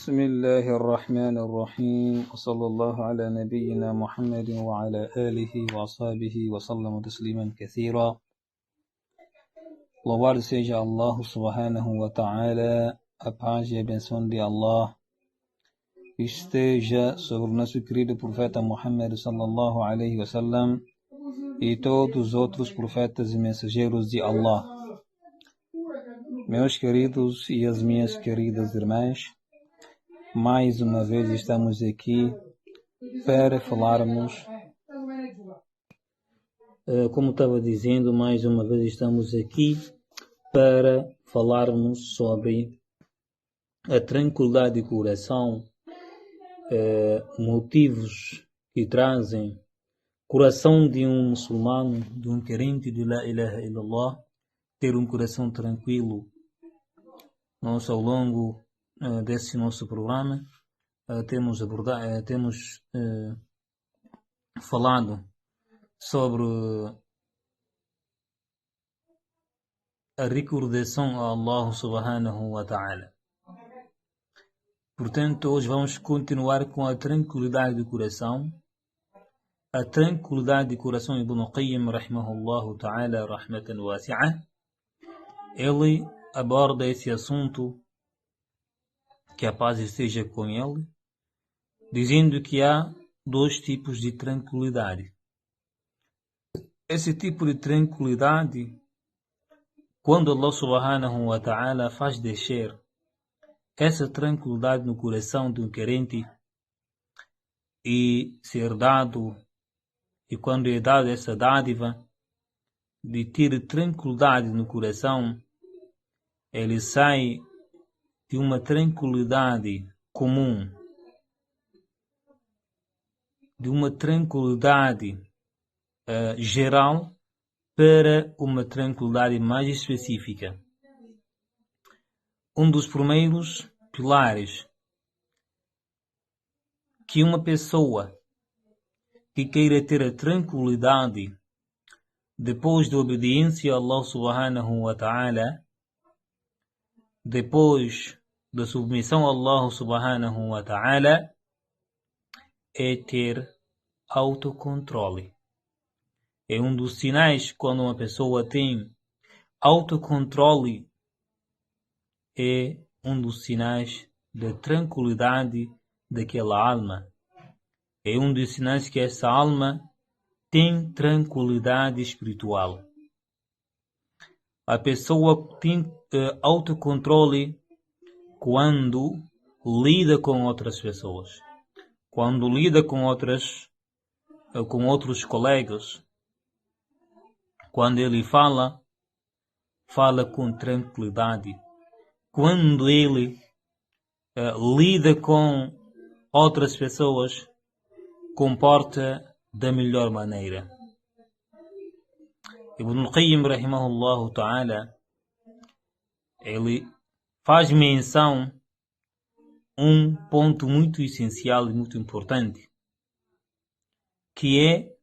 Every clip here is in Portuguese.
بسم الله الرحمن الرحيم وصلى الله على نبينا محمد وعلى آله وأصحابه وسلم تسليما كثيرا. Louvado seja Allah subhanahu wa ta'ala, a paz e a benção de Allah esteja sobre o nosso querido profeta Muhammad sallallahu alaihi wasallam e todos os outros profetas e mensageiros de Allah. Meus queridos e as minhas queridas irmãs, mais uma vez estamos aqui para falarmos, como estava dizendo, mais uma vez estamos aqui para falarmos sobre a tranquilidade de coração, motivos que trazem coração de um muçulmano, de um crente de La ilaha illallah, ter um coração tranquilo. Nós, ao longo desse nosso programa, temos falado sobre a recordação a Allah subhanahu wa ta'ala. Portanto, hoje vamos continuar com a tranquilidade do coração. A tranquilidade de coração, Ibn Qayyim rahimahullah ta'ala rahmatan wasi'ah, ele aborda esse assunto, que a paz esteja com ele, dizendo que há dois tipos de tranquilidade. Esse tipo de tranquilidade, quando Allah subhanahu wa ta'ala faz descer essa tranquilidade no coração de um crente e ser dado, e quando é dado essa dádiva de ter tranquilidade no coração, ele sai de uma tranquilidade comum, de uma tranquilidade geral, para uma tranquilidade mais específica. Um dos primeiros pilares que uma pessoa que queira ter a tranquilidade depois da obediência a Allah subhanahu wa ta'ala, depois da submissão a Allah subhanahu wa ta'ala, é ter autocontrole. É um dos sinais quando uma pessoa tem autocontrole, é um dos sinais da tranquilidade daquela alma. É um dos sinais que essa alma tem tranquilidade espiritual. A pessoa tem autocontrole quando lida com outras pessoas, quando lida com outros colegas, quando ele fala com tranquilidade, quando ele lida com outras pessoas, comporta da melhor maneira. Ibn Qayyim rahimahullah ta'ala, ele faz menção um ponto muito essencial e muito importante, que é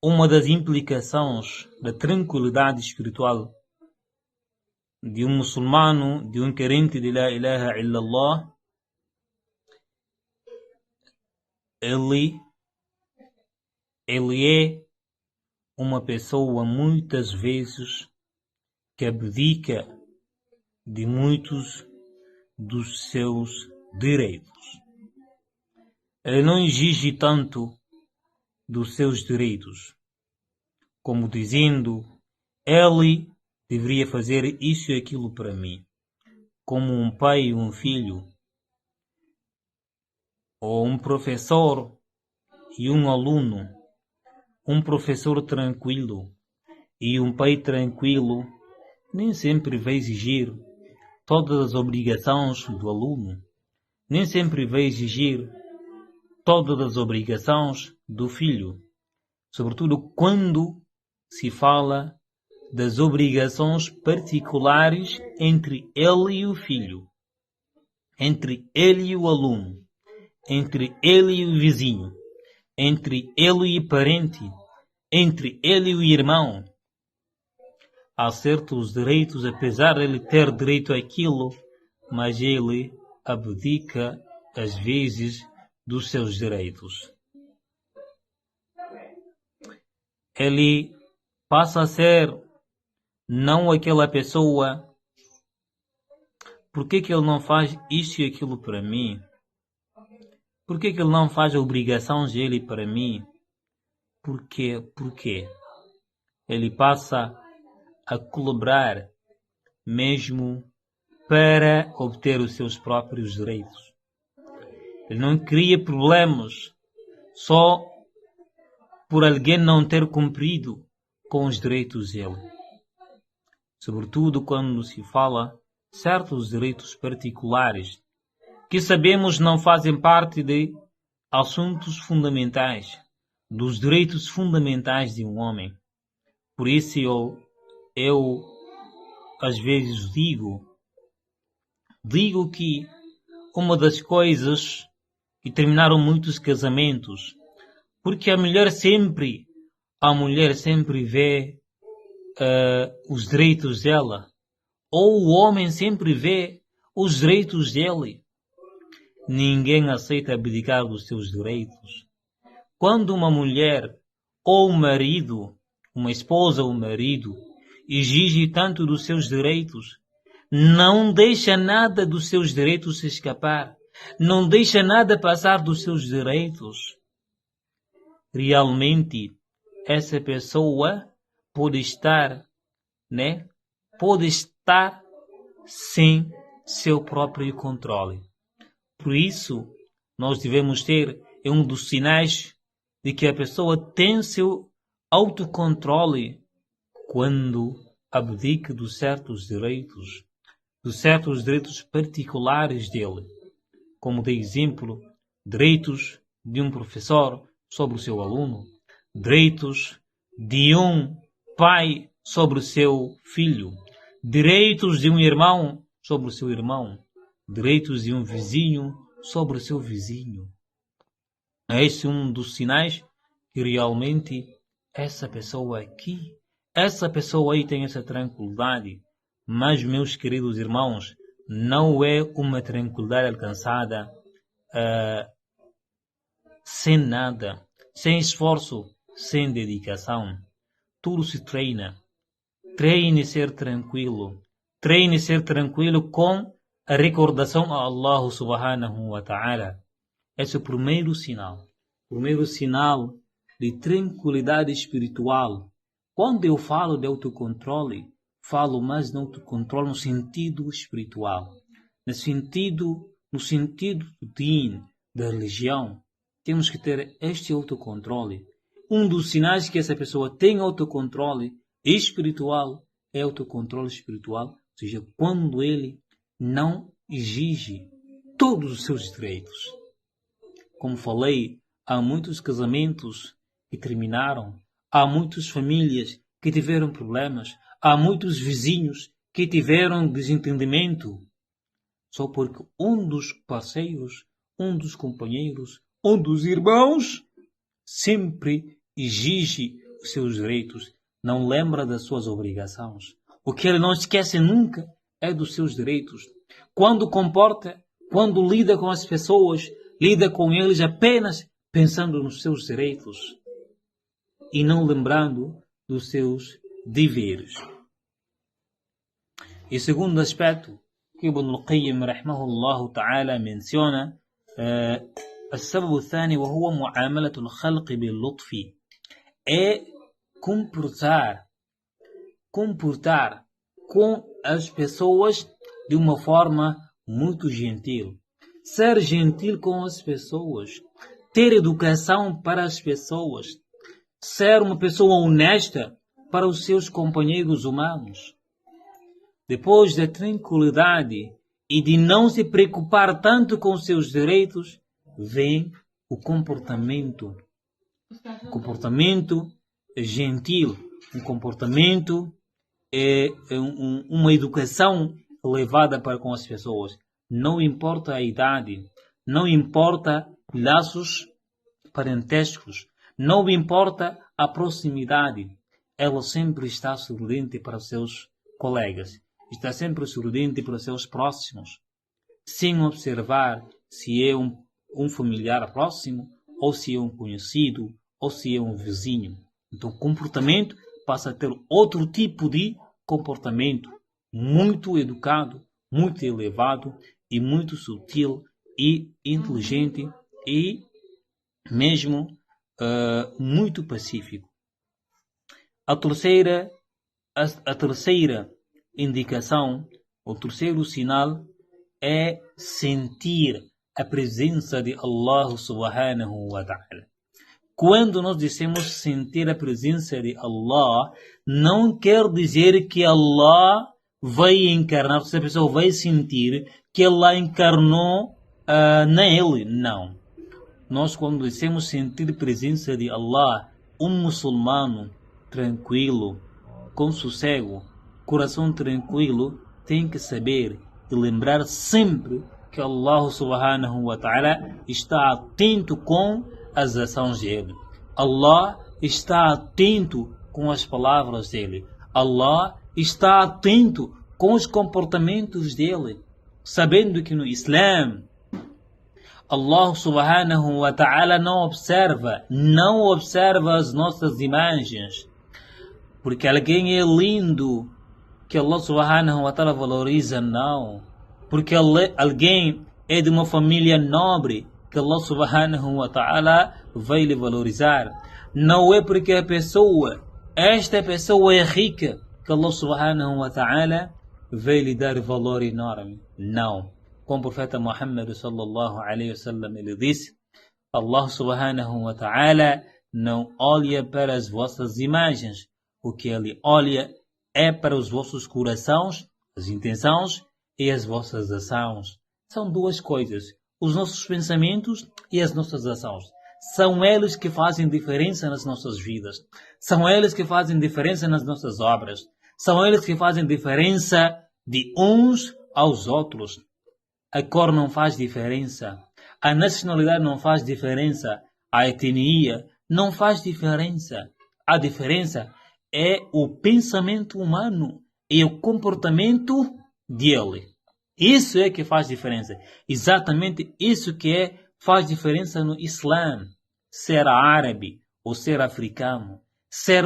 uma das implicações da tranquilidade espiritual de um muçulmano, de um crente de La ilaha illallah. Ele é uma pessoa muitas vezes que abdica de muitos dos seus direitos. Ele não exige tanto dos seus direitos, como dizendo, ele deveria fazer isso e aquilo para mim, como um pai e um filho, ou um professor e um aluno, um professor tranquilo e um pai tranquilo nem sempre vai exigir todas as obrigações do aluno, nem sempre vai exigir todas as obrigações do filho, sobretudo quando se fala das obrigações particulares entre ele e o filho, entre ele e o aluno, entre ele e o vizinho, entre ele e o parente, entre ele e o irmão. Há certos direitos, apesar de ele ter direito àquilo, mas ele abdica, às vezes, dos seus direitos. Ele passa a ser não aquela pessoa. Por que ele não faz isso e aquilo para mim? Por que ele não faz a obrigação dele para mim? Por quê? Porque ele passa a colaborar mesmo para obter os seus próprios direitos. Ele não cria problemas só por alguém não ter cumprido com os direitos dele. Sobretudo quando se fala certos direitos particulares que sabemos não fazem parte de assuntos fundamentais, dos direitos fundamentais de um homem. Por isso eu às vezes digo que uma das coisas que terminaram muitos casamentos, porque a mulher sempre vê os direitos dela, ou o homem sempre vê os direitos dele. Ninguém aceita abdicar dos seus direitos. Quando uma mulher ou um marido, uma esposa ou um marido, exige tanto dos seus direitos, não deixa nada dos seus direitos se escapar, não deixa nada passar dos seus direitos. Realmente, essa pessoa pode estar sem seu próprio controle. Por isso, nós devemos ter um dos sinais de que a pessoa tem seu autocontrole quando abdica dos certos direitos particulares dele. Como de exemplo, direitos de um professor sobre o seu aluno, direitos de um pai sobre o seu filho, direitos de um irmão sobre o seu irmão, direitos de um vizinho sobre o seu vizinho. Esse é um dos sinais que realmente essa pessoa aí tem essa tranquilidade. Mas, meus queridos irmãos, não é uma tranquilidade alcançada sem nada, sem esforço, sem dedicação. Tudo se treina. Treine ser tranquilo. Treine ser tranquilo com a recordação a Allah subhanahu wa ta'ala. Esse é o primeiro sinal. O primeiro sinal de tranquilidade espiritual. Quando eu falo de autocontrole, falo mais de autocontrole no sentido espiritual. No sentido do din, da religião. Temos que ter este autocontrole. Um dos sinais que essa pessoa tem autocontrole espiritual é autocontrole espiritual. Ou seja, quando ele não exige todos os seus direitos. Como falei, há muitos casamentos que terminaram, há muitas famílias que tiveram problemas, há muitos vizinhos que tiveram desentendimento, só porque um dos parceiros, um dos companheiros, um dos irmãos sempre exige os seus direitos, não lembra das suas obrigações. O que ele não esquece nunca é dos seus direitos. Quando lida com as pessoas, lida com eles apenas pensando nos seus direitos e não lembrando dos seus deveres. E segundo aspecto que Ibn al-Qayyim rahimahullah ta'ala menciona, السبب الثاني وهو معاملة الخلق باللطف, é comportar com as pessoas de uma forma muito gentil. Ser gentil com as pessoas, ter educação para as pessoas, ser uma pessoa honesta para os seus companheiros humanos. Depois da tranquilidade e de não se preocupar tanto com os seus direitos, vem o comportamento gentil, um comportamento, uma educação levada para com as pessoas. Não importa a idade, não importa laços parentescos, não importa a proximidade, ela sempre está sorridente para os seus colegas, está sempre sorridente para os seus próximos. sem observar se é um familiar próximo, ou se é um conhecido, ou se é um vizinho. Então, o comportamento passa a ter outro tipo de comportamento, muito educado, muito elevado e muito sutil e inteligente e mesmo muito pacífico. A terceira indicação, o terceiro sinal é sentir a presença de Allah subhanahu wa ta'ala. Quando nós dizemos sentir a presença de Allah, não quer dizer que Allah vai encarnar, se a pessoa vai sentir que Allah encarnou nele. Não. Nós, quando dizemos sentir a presença de Allah, um muçulmano tranquilo, com sossego, coração tranquilo, tem que saber e lembrar sempre que Allah subhanahu wa ta'ala está atento com as ações dele. Allah está atento com as palavras dele. Allah está atento com os comportamentos dele. Sabendo que no Islã, Allah subhanahu wa ta'ala não observa as nossas imagens. Porque alguém é lindo, que Allah subhanahu wa ta'ala valoriza, não. Porque alguém é de uma família nobre, que Allah subhanahu wa ta'ala vai lhe valorizar. Não é porque esta pessoa é rica, que Allah subhanahu wa ta'ala vai lhe dar valor enorme. Não. Como o profeta Muhammad sallallahu alaihi wasallam ele disse, Allah subhanahu wa ta'ala não olha para as vossas imagens. O que ele olha é para os vossos corações, as intenções e as vossas ações. São duas coisas. Os nossos pensamentos e as nossas ações. São eles que fazem diferença nas nossas vidas. São eles que fazem diferença nas nossas obras. São eles que fazem diferença de uns aos outros. A cor não faz diferença. A nacionalidade não faz diferença. A etnia não faz diferença. A diferença é o pensamento humano e o comportamento dele. Isso é que faz diferença. Exatamente isso que faz diferença no Islã. Ser árabe ou ser africano, ser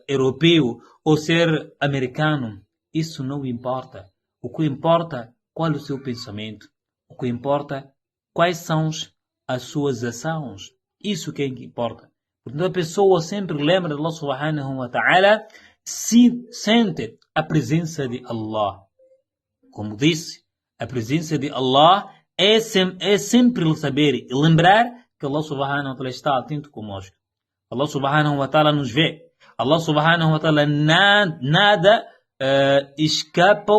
europeu ou ser americano, isso não importa. O que importa qual é o seu pensamento. O que importa quais são as suas ações. Isso que é que importa. Portanto, a pessoa sempre lembra de Allah subhanahu wa ta'ala, sente a presença de Allah. Como disse, a presença de Allah é sempre saber e lembrar que Allah subhanahu wa ta'ala está atento conosco. Allah subhanahu wa ta'ala nos vê. Allah subhanahu wa ta'ala nada escapa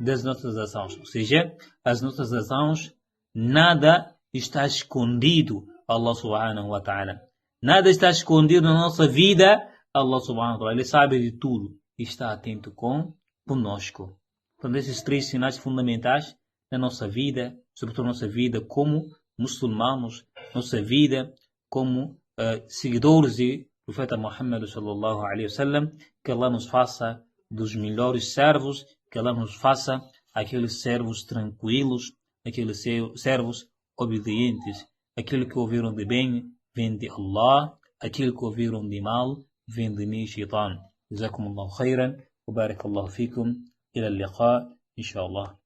das nossas ações. Ou seja, as nossas ações, nada está escondido a Allah subhanahu wa ta'ala. Nada está escondido na nossa vida. Allah subhanahu wa ta'ala, Ele sabe de tudo e está atento conosco. Então, esses três sinais fundamentais na nossa vida, sobretudo na nossa vida como muçulmanos, nossa vida como seguidores de profeta Muhammad sallallahu alaihi wasallam, que Allah nos faça dos melhores servos, que Allah nos faça aqueles servos tranquilos, aqueles servos obedientes, aquilo que ouviram de bem vem de Allah, aquilo que ouviram de mal vem de mim, shaitan. Jazakumullahu khairan, wa barakallahu fikum, ila al-liqa, inshallah.